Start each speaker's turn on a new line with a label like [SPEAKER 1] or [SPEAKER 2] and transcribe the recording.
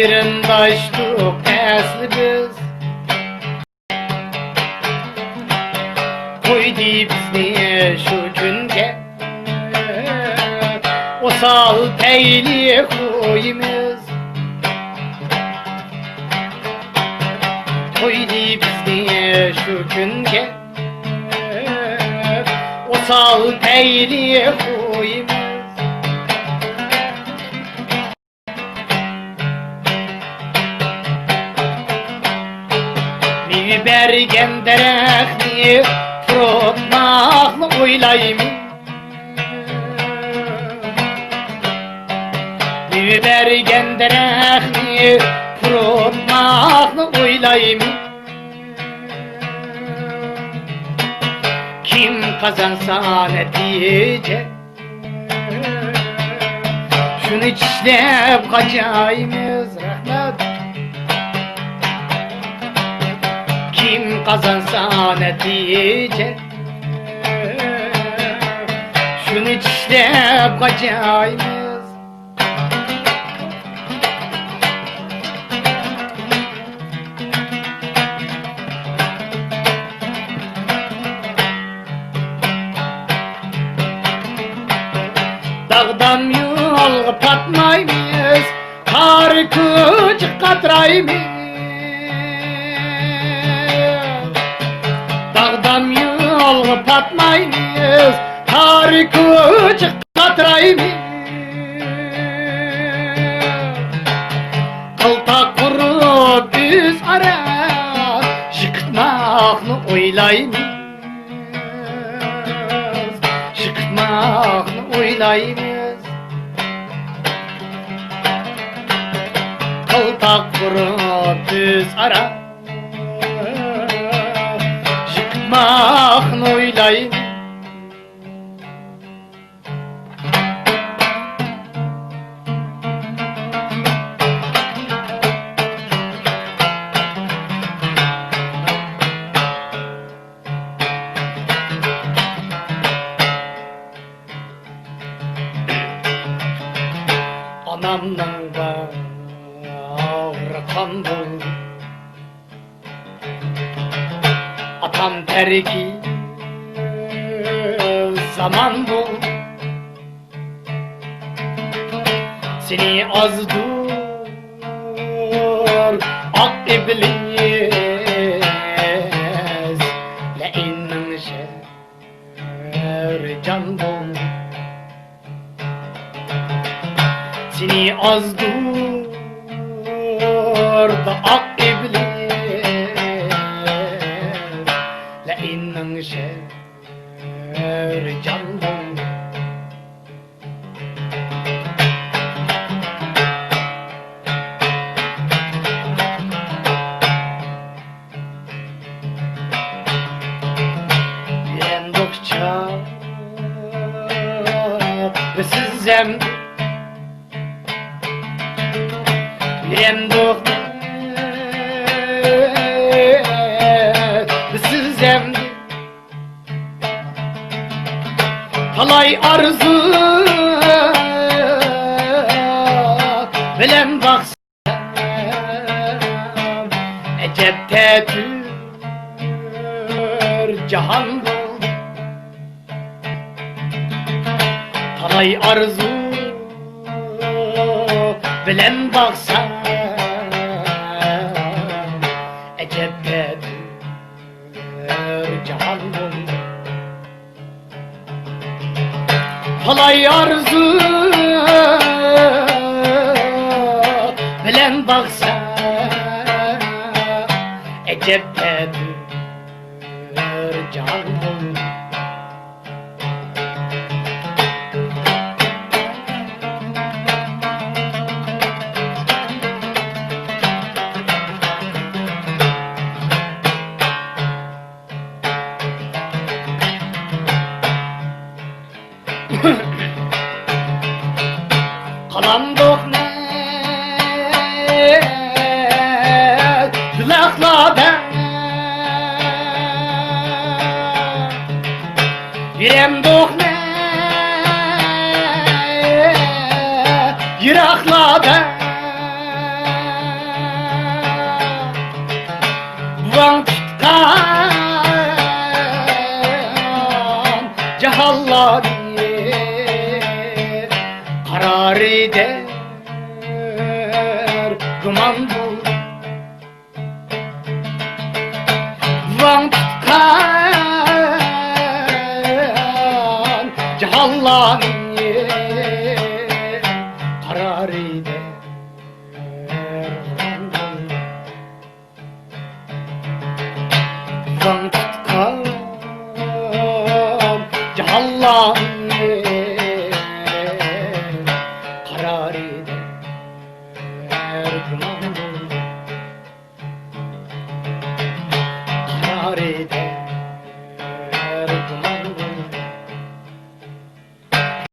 [SPEAKER 1] Kıyırındaştık esli biz. Koydu bizni şu günge, o sal peyli koyumuz. Koydu bizni şu günge, o sal peyli koyumuz. Mi bergen derekni kurutmaklı oylayım. Mi bergen derekni kurutmaklı oylayım. Kim kazansa netice, şunu çişlep kaçayımız rahmet. Kim kazansa netice, şunu çişlep kaçayımız. Dağdan yol patmayız, kar küçük katrayımız. Dağdan yol patmayız, kar küçük katrayımız. Kıltak kurup biz ara, yıkıtmaklı oylayımız. Yıkıtmaklı oylayımız. Kıltak kurup biz ara, yıkıtmaklı oylayımız. Anamdan bağırtan bul, atam terki zaman bul. Seni azdır ak iblis, la innan şer can bul. Seni azdır da ak iblis, la innan şer can bul. Yendokça ve sizem Yendok sizem talay arzu bilen baksam ecep tür cahan bul. Talay arzu bilen baksam ecep tür cahan bul. Talay arzu bilen baksam ecep tür cahan bul. Kalandık ne Zülaklarda Yüreğimdik ne Yıraklarda duman buldu. Van tutkan cihallanın karar eder. Van tutkan cihallanın karar eder. Duman buldu. Karar eder.